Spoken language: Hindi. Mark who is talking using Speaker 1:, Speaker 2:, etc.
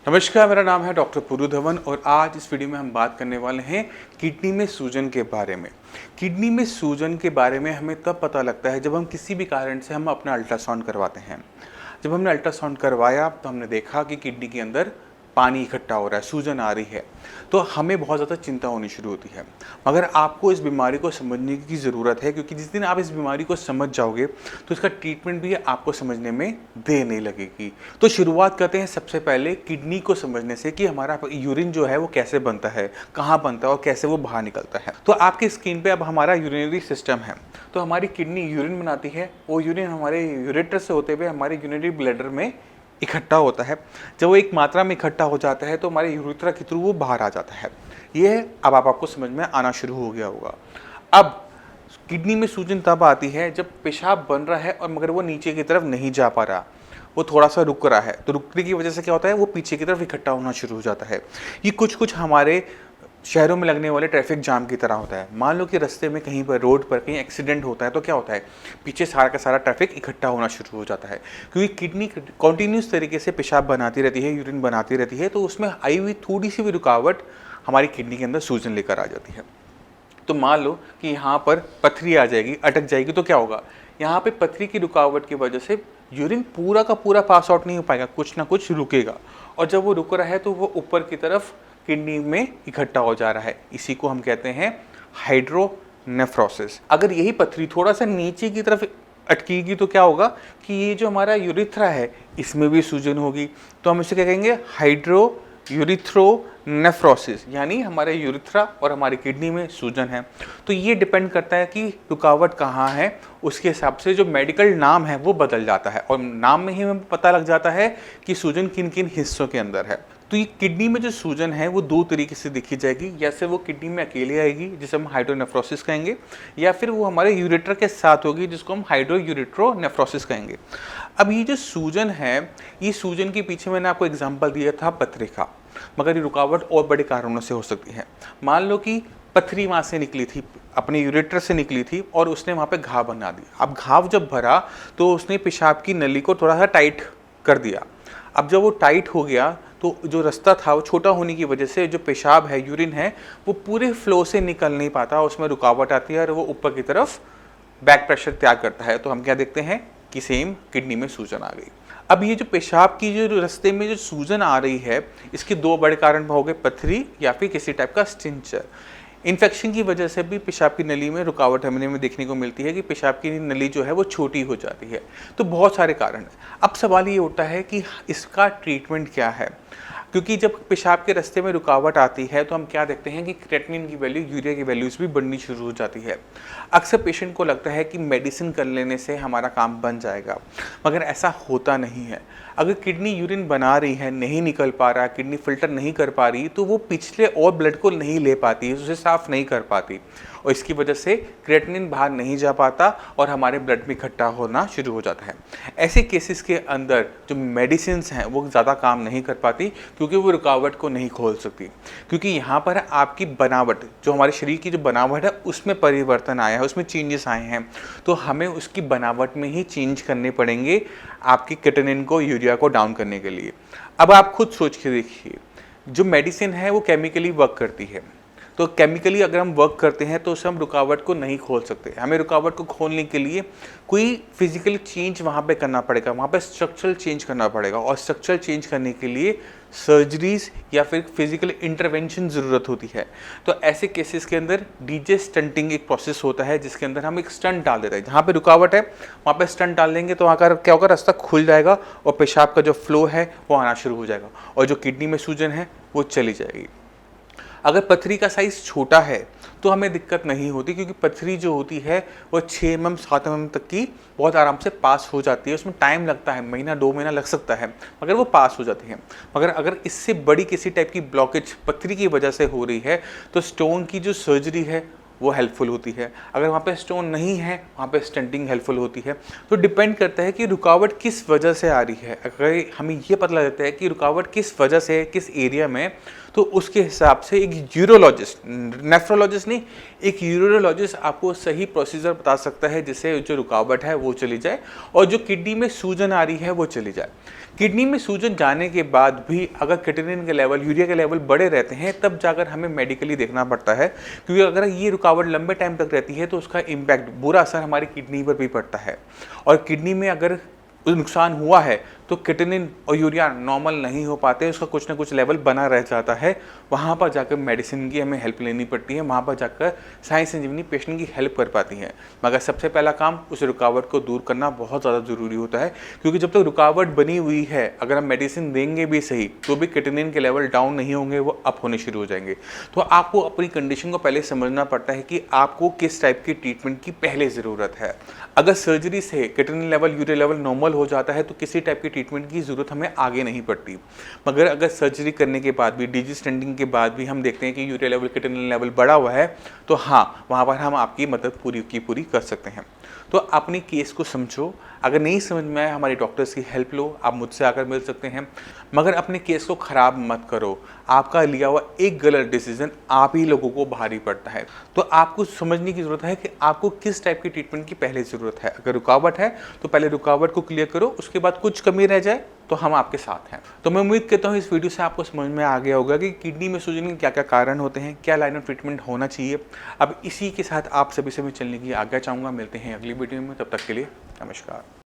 Speaker 1: नमस्कार, मेरा नाम है डॉक्टर पुरु धवन और आज इस वीडियो में हम बात करने वाले हैं किडनी में सूजन के बारे में। किडनी में सूजन के बारे में हमें तब पता लगता है जब हम किसी भी कारण से हम अपना अल्ट्रासाउंड करवाते हैं। जब हमने अल्ट्रासाउंड करवाया तो हमने देखा कि किडनी के अंदर पानी इकट्ठा हो रहा है, सूजन आ रही है, तो हमें बहुत ज़्यादा चिंता होनी शुरू होती है। मगर आपको इस बीमारी को समझने की ज़रूरत है, क्योंकि जिस दिन आप इस बीमारी को समझ जाओगे तो इसका ट्रीटमेंट भी आपको समझने में देर नहीं लगेगी। तो शुरुआत करते हैं सबसे पहले किडनी को समझने से कि हमारा यूरिन जो है वो कैसे बनता है, कहाँ बनता है और कैसे वो बाहर निकलता है। तो आपकी स्क्रीन पर अब हमारा यूरिनरी सिस्टम है। तो हमारी किडनी यूरिन बनाती है, वो यूरिन हमारे यूरेटर से होते हुए हमारे यूरिनरी ब्लैडर में इकट्ठा होता है। जब वो एक मात्रा में इकट्ठा हो जाता है तो हमारे यूरेथ्रा के थ्रू वो बाहर आ जाता है। ये अब आपको समझ में आना शुरू हो गया होगा। अब किडनी में सूजन तब आती है जब पेशाब बन रहा है और मगर वो नीचे की तरफ नहीं जा पा रहा, वो थोड़ा सा रुक रहा है। तो रुकने की वजह से क्या होता है, वो पीछे की तरफ इकट्ठा होना शुरू हो जाता है। ये कुछ हमारे शहरों में लगने वाले ट्रैफिक जाम की तरह होता है। मान लो कि रास्ते में कहीं पर रोड पर कहीं एक्सीडेंट होता है तो क्या होता है, पीछे सारा का सारा ट्रैफिक इकट्ठा होना शुरू हो जाता है, क्योंकि किडनी कॉन्टीन्यूस तरीके से पेशाब बनाती रहती है, यूरिन बनाती रहती है। तो उसमें आई हुई थोड़ी सी भी रुकावट हमारी किडनी के अंदर सूजन लेकर आ जाती है। तो मान लो कि यहाँ पर पथरी आ जाएगी, अटक जाएगी, तो क्या होगा, यहाँ पे पथरी की रुकावट की वजह से यूरिन पूरा का पूरा पास आउट नहीं हो पाएगा, कुछ ना कुछ रुकेगा। और जब वो रुक रहा है तो वो ऊपर की तरफ किडनी में इकट्ठा हो जा रहा है। इसी को हम कहते हैं हाइड्रोनेफ्रोसिस। अगर यही पथरी थोड़ा सा नीचे की तरफ अटकेगी तो क्या होगा कि ये जो हमारा यूरिथ्रा है इसमें भी सूजन होगी। तो हम इसे क्या कहेंगे, यूरिथ्रोनेफ्रोसिस, यानी हमारे यूरिथ्रा और हमारी किडनी में सूजन है। तो ये डिपेंड करता है कि रुकावट कहाँ है, उसके हिसाब से जो मेडिकल नाम है वो बदल जाता है और नाम में ही हमें पता लग जाता है कि सूजन किन किन हिस्सों के अंदर है। तो ये किडनी में जो सूजन है वो दो तरीके से दिखी जाएगी, या से वो किडनी में अकेले आएगी जिसे हम हाइड्रोनेफ्रोसिस कहेंगे, या फिर वो हमारे यूरेटर के साथ होगी जिसको हम हाइड्रोयूरेट्रोनेफ्रोसिस कहेंगे। अब ये जो सूजन है, ये सूजन के पीछे मैंने आपको एग्जांपल दिया था पथरी का, मगर ये रुकावट और बड़े कारणों से हो सकती है। मान लो कि पथरी वहाँ से निकली थी, अपने यूरेटर से निकली थी और उसने वहाँ पे घाव बना दिया। अब घाव जब भरा तो उसने पेशाब की नली को थोड़ा सा टाइट कर दिया। अब जब वो टाइट हो गया तो जो रास्ता था वो छोटा होने की वजह से जो पेशाब है, यूरिन है, वो पूरे फ्लो से निकल नहीं पाता, उसमें रुकावट आती है और वो ऊपर की तरफ बैक प्रेशर त्याग करता है। तो हम क्या देखते हैं कि सेम किडनी में सूजन आ गई। अब ये जो पेशाब की जो रास्ते में जो सूजन आ रही है, इसके दो बड़े कारण हो गए, पथरी या फिर किसी टाइप का स्टिंचर। इन्फेक्शन की वजह से भी पेशाब की नली में रुकावट हमें में देखने को मिलती है कि पेशाब की नली जो है वो छोटी हो जाती है। तो बहुत सारे कारण हैं। अब सवाल ये उठता है कि इसका ट्रीटमेंट क्या है, क्योंकि जब पेशाब के रास्ते में रुकावट आती है तो हम क्या देखते हैं कि क्रेटिनिन की वैल्यू, यूरिया की वैल्यूज़ भी बढ़नी शुरू हो जाती है। अक्सर पेशेंट को लगता है कि मेडिसिन कर लेने से हमारा काम बन जाएगा, मगर ऐसा होता नहीं है। अगर किडनी यूरिन बना रही है, नहीं निकल पा रहा, किडनी फिल्टर नहीं कर पा रही, तो वो पिछले और ब्लड को नहीं ले पाती, उसे साफ नहीं कर पाती और इसकी वजह से क्रेटिनिन बाहर नहीं जा पाता और हमारे ब्लड में इकट्ठा होना शुरू हो जाता है। ऐसे केसेस के अंदर जो मेडिसिन हैं वो ज़्यादा काम नहीं कर पाती, क्योंकि वो रुकावट को नहीं खोल सकती। क्योंकि यहाँ पर आपकी बनावट, जो हमारे शरीर की जो बनावट है उसमें परिवर्तन आया है, उसमें चेंजेस आए हैं, तो हमें उसकी बनावट में ही चेंज करने पड़ेंगे आपकी क्रेटिनिन को, यूरिया को डाउन करने के लिए। अब आप खुद सोच के देखिए, जो मेडिसिन है वो केमिकली वर्क करती है, तो केमिकली अगर हम वर्क करते हैं तो उसे हम रुकावट को नहीं खोल सकते। हमें रुकावट को खोलने के लिए कोई फिजिकल चेंज वहाँ पे करना पड़ेगा, वहाँ पे स्ट्रक्चरल चेंज करना पड़ेगा और स्ट्रक्चरल चेंज करने के लिए सर्जरीज या फिर फिजिकल इंटरवेंशन ज़रूरत होती है। तो ऐसे केसेस के अंदर डीजे स्टंटिंग एक प्रोसेस होता है जिसके अंदर हम एक स्टंट डाल देते हैं। जहाँ पे रुकावट है वहाँ पे स्टंट डाल देंगे तो वहाँ का क्या होगा, रास्ता खुल जाएगा और पेशाब का जो फ्लो है वो आना शुरू हो जाएगा और जो किडनी में सूजन है वो चली जाएगी। अगर पथरी का साइज़ छोटा है तो हमें दिक्कत नहीं होती, क्योंकि पथरी जो होती है वो 6 mm 7 mm तक की बहुत आराम से पास हो जाती है। उसमें टाइम लगता है, महीना 2 महीना लग सकता है, मगर वो पास हो जाती है। मगर अगर इससे बड़ी किसी टाइप की ब्लॉकेज पथरी की वजह से हो रही है तो स्टोन की जो सर्जरी है वो हेल्पफुल होती है। अगर वहाँ पे स्टोन नहीं है, वहाँ पे स्टंटिंग हेल्पफुल होती है। तो डिपेंड करता है कि रुकावट किस वजह से आ रही है। अगर हमें ये पता लग जाता है कि रुकावट किस वजह से, किस एरिया में, तो उसके हिसाब से एक यूरोलॉजिस्ट, नेफ्रोलॉजिस्ट नहीं, एक यूरोलॉजिस्ट आपको सही प्रोसीजर बता सकता है जिससे जो रुकावट है वो चली जाए और जो किडनी में सूजन आ रही है वो चली जाए। किडनी में सूजन जाने के बाद भी अगर क्रिएटिनिन के लेवल, यूरिया के लेवल बढ़े रहते हैं, तब जाकर हमें मेडिकली देखना पड़ता है, क्योंकि अगर ये रुकावट लंबे टाइम तक रहती है तो उसका इम्पैक्ट, बुरा असर हमारी किडनी पर भी पड़ता है। और किडनी में अगर नुकसान हुआ है तो क्रिएटिनिन और यूरिया नॉर्मल नहीं हो पाते, उसका कुछ ना कुछ लेवल बना रह जाता है। वहाँ पर जाकर मेडिसिन की हमें हेल्प लेनी पड़ती है, वहाँ पर जाकर साई संजीवनी पेशेंट की हेल्प कर पाती है। मगर सबसे पहला काम उस रुकावट को दूर करना बहुत ज़्यादा ज़रूरी होता है, क्योंकि जब तक रुकावट बनी हुई है, अगर हम मेडिसिन देंगे भी सही तो भी क्रिएटिनिन के लेवल डाउन नहीं होंगे, वो अप होने शुरू हो जाएंगे। तो आपको अपनी कंडीशन को पहले समझना पड़ता है कि आपको किस टाइप की ट्रीटमेंट की पहले ज़रूरत है। अगर सर्जरी से creatinine level, urea level normal हो जाता है तो किसी टाइप की ट्रीटमेंट की ज़रूरत हमें आगे नहीं पड़ती। मगर अगर सर्जरी करने के बाद भी, डिजीज स्टेंडिंग के बाद भी हम देखते हैं कि यूरिया लेवल, क्रिएटिनिन लेवल बढ़ा हुआ है, तो हाँ, वहाँ पर हम आपकी मदद पूरी की पूरी कर सकते हैं। तो अपनी केस को समझो, अगर नहीं समझ में आए हमारे डॉक्टर्स की हेल्प लो, आप मुझसे आकर मिल सकते हैं, मगर अपने केस को ख़राब मत करो। आपका लिया हुआ एक गलत डिसीजन आप ही लोगों को भारी पड़ता है। तो आपको समझने की ज़रूरत है कि आपको किस टाइप की ट्रीटमेंट की पहले ज़रूरत है। अगर रुकावट है तो पहले रुकावट को क्लियर करो, उसके बाद कुछ कमी रह जाए तो हम आपके साथ हैं। तो मैं उम्मीद करता हूँ इस वीडियो से आपको समझ में आ गया होगा कि किडनी में सूजन के क्या क्या कारण होते हैं, क्या लाइन ऑफ ट्रीटमेंट होना चाहिए। अब इसी के साथ आप सभी से मैं चलने की आज्ञा चाहूँगा। मिलते हैं अगली वीडियो में, तब तक के लिए नमस्कार।